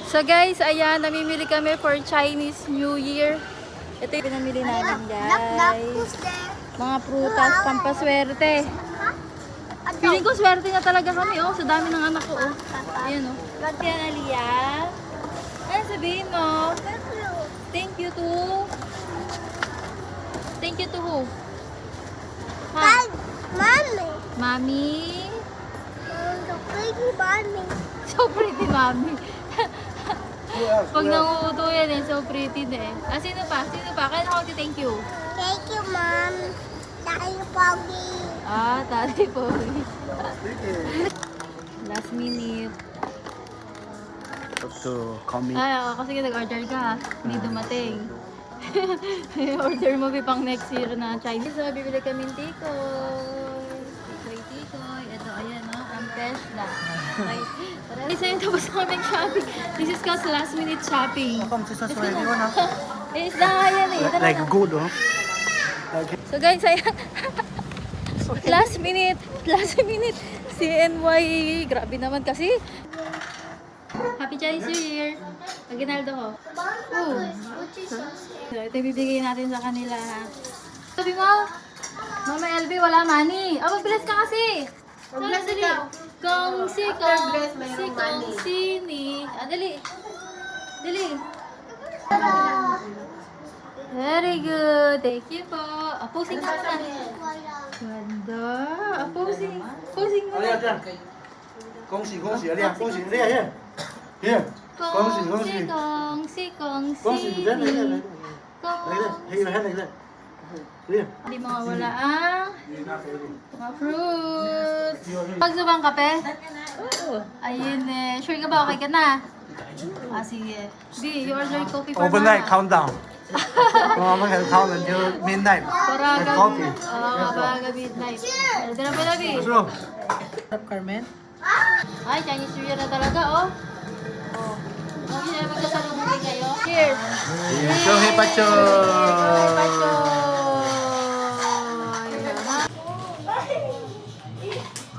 So guys, ayan, namimili kami for Chinese New Year. Ito yung pinamili namin guys. Mga prutas, pampaswerte. Feeling ko swerte na talaga kami sa dami ng anak ko Ayan Ba't yan, Aliyah? Ano sabihin mo? Thank you to? Thank you to who? Ha? Mommy. Mommy? So pretty mommy. So pretty, mommy. Pag nanguuto yan so pretty din. Sino pa? Sino pa? Kaya ako thank you. Thank you, Mom. Daddy Pogi. Daddy Pogi. Last minute. Up to coming. Kasi nag-order ka. Hindi dumating. Order mo pang next year na Chinese. So, bibili kami ng tikoy. Tikoy. Ito, ayan ang pesla. Okay. Isa yung tapos kami shopping. This is called last minute shopping. Come to us already, no? Isda yan Like good, oh. So guys, ayan. Last minute. CNY. Grabe naman kasi. Happy Chinese New Year. Aguinaldo ko. So, ito ibibigay natin sa kanila. Sabi mo, Mama LB, wala money. Magbilis ka kasi. Magbilis dali. Kung si ni. Dali. Dali. Very good. Thank you po. Posing ka na. Ganda. Posing. Posing mo.恭喜恭喜，亮，恭喜亮，here，恭喜恭喜，恭喜，来来来来，来来，黑来来来，亮。 Hindi mawawala ang mga fruits. Gusto bang kape? Ayun Sure ka ba? Okay ka na? Sige. B, you order coffee for Overnight Mama. countdown. Mama can count until midnight. Paraga. Coffee. Paraga midnight. Ito na pala, B. Sure. Carmen? Ay, Chinese New Year na talaga, Okay na magkasalubungin kayo. Cheers! Shohei Pacho. Hey, Pacho!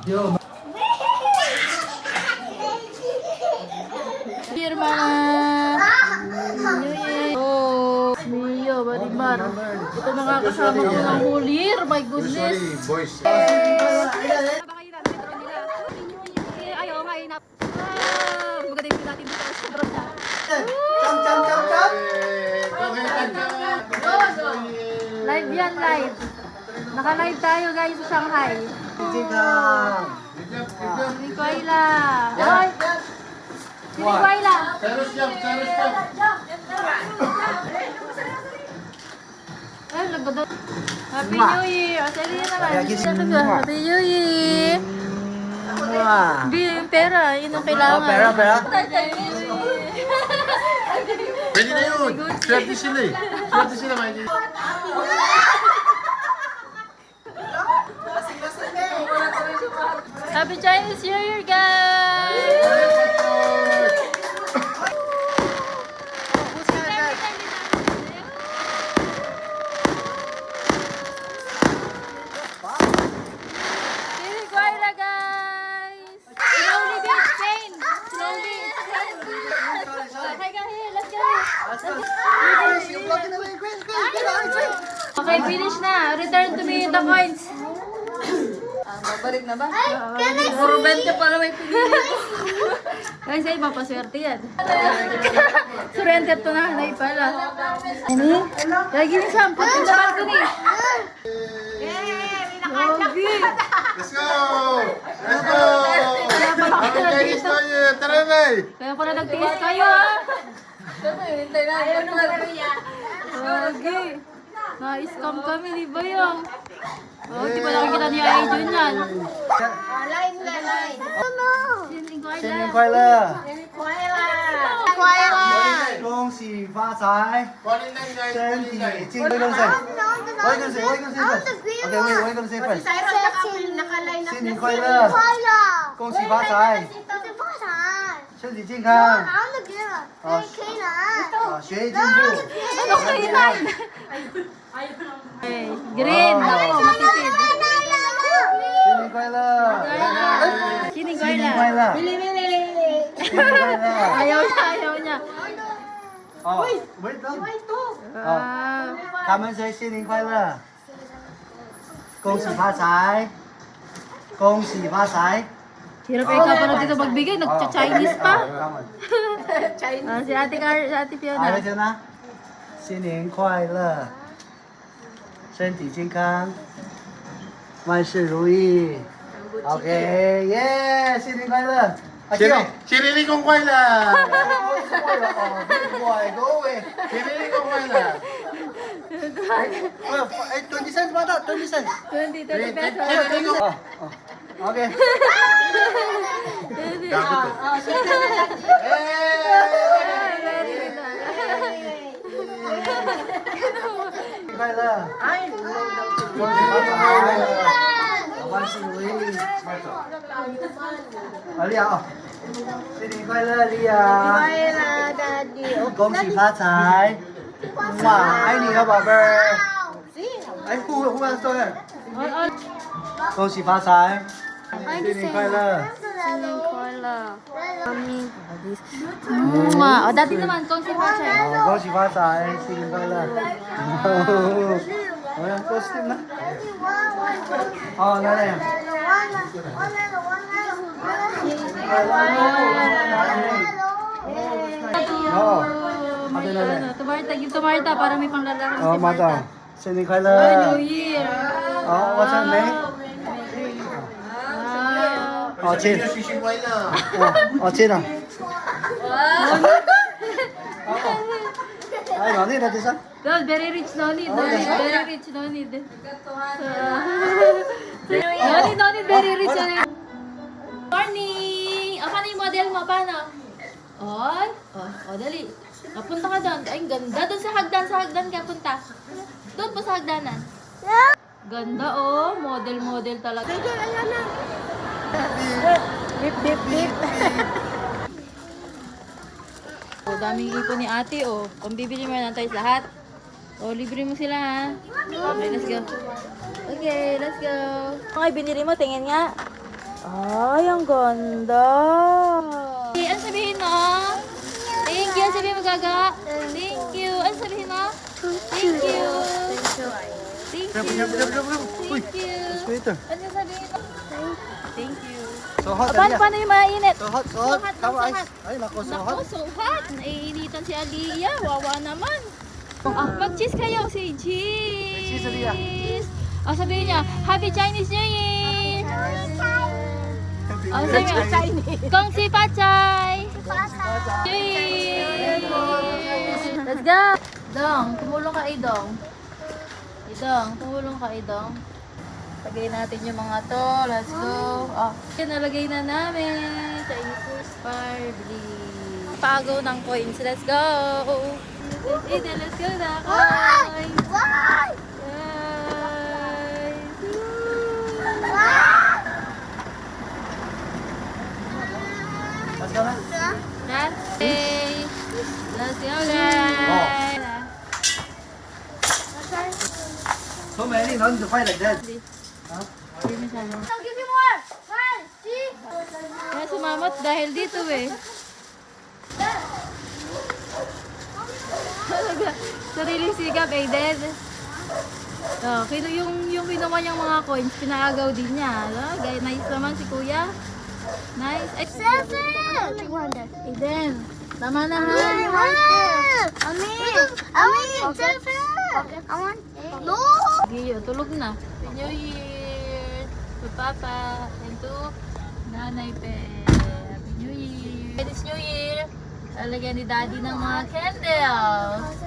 Yo. Cheers, Mama! New Year! Mio, Marimar. Ito nakakasama ko ng whole year. My goodness! Boys. Ayaw, mainap. Magaling din natin dito sa drone na. Jump. Live yan, live. Naka-live tayo guys sa Shanghai. Sini Koila. Hoy! Sini Koila. Ay, nagdodot. Happy New Year. Asali yan naman. Happy New Year. Hindi, yung pera. Yun ang kailangan. Pera. Happy New Year. Pwede na yun. Swerte sila eh. Swerte sila, Mikey. Happy Chinese New Year, guys! Sini Guayra, guys! Slowly, bitch, Spain! Slowly, it's Spain! Okay, go here, let's go! Okay, finish na. Return to me the coins. Babalik na ba? Puro 20 pala may pinili. Guys, ay mapaswerte yan. Surrented to nanay pala. Ano? Lagi ni Sampo. Yung naman ko ni. Yogi! Let's go! Happy Chinese New Year! Tara na! Kaya pala nagtiis kayo hintay na. Ayaw nung Yogi! Na-scam kami, di ba yung? Di ba nakikita niya ay dun yan? Sining ko ay 新年快乐！快乐。恭喜发财，身体健康。我一个谁？我一个谁？OK，我一个谁？first。新年快乐！恭喜发财，身体健康。学业进步。 Ano kailan? Green! Ako, matipid. 新年快乐！ Sining ko 新年快乐！ Bili, bili! 新年快乐！ Ayaw niya, ayaw niya. Oh, wait lang. Ah. 他们说新年快乐，恭喜发财，恭喜发财。 Hirap ay ka para dito magbigay, nagcha-Chinese pa. Tama. Si Ate si Ate Fiona. 好了，先啦，新年快乐，身体健康，万事如意。OK，耶，新年快乐！阿舅， Sirili kong kwela! 各位， Sirili kong kwela! 哎，20 cents 吧，到20 cents。 20 pesos. Sirili kong... 哦哦，OK。 Gago to.新年快乐！恭喜发财，万事如意。好，丽亚，新年快乐，丽亚！恭喜发财！哇，爱你啊，宝贝儿！哎，互相说的。恭喜发财！新年快乐！ O, dati naman, kung si Pachay. 好，恭喜发财，新年快乐！我要 costume 呢？哦，来来。哦，好的来来。 Tumarta, para may panglalaro si 哦，马 Marta. 总，新年快 Ay, 乐 New！ Year! 好，我唱没？ Wow! 好，亲。 Sising kwela! 哦，亲了。哎，哪里的这是？ Well, very rich, no need. No need. Very rich, no need. No need, very rich. No need. Morning! Paano yung model mo? Paano? Oy! Oh, dali. Punta ka doon. Ay, ganda. Doon sa hagdan ka punta. Doon po sa hagdanan. Ganda oh. Model talaga. Lip. Oh, daming ipon ni ate oh. Pambibili mo na tayo lahat. Oh, libre mo sila ha. Okay, let's go. Okay, let's go. Okay, binili mo. Tingin nga. Ay, ang ganda. Okay, ano sabihin mo? Thank you. Ano sabihin mo, Gaga? Thank you. Ano sabihin mo? Thank you. Thank you. Thank you. Sweater. Ano sabihin mo? Thank you. So hot, Paano yung mainit? So hot, so hot. Tama, ay. Ay, nako, so Naku, hot. so hot. Naiinitan si Aliyah. Wawa naman. Mag-cheese kayo. Say cheese. Cheese, Aliyah. Sabihin niya, Happy Chinese New Year. Sabi niya, Kong si Pachay. Cheese. Let's go. Dong, tumulong ka Idong. Idong, tumulong ka Idong. Lagay natin yung mga to. Let's go. Nalagay na namin. Chinese Barbie. Pagaw ng coins. Let's go. Let's go na coins. Let's go na. Hey. Let's go guys. So many, no? You find like that. Give me some more. I'll give you more. One, see? Kaya sumamot dahil dito eh. Sariling sigap eh, dead. Yung kinuha niyang mga coins, pinaagaw din niya. Nice naman si kuya. Nice. Ay, 7. 200. Eden, tama na ha. Ami, 7. I want 8. No. Giyo, tulog na. Happy New Year to Papa and to Nanay Pe. Happy New Year. This New Year, lalagyan ni Daddy ng mga candles.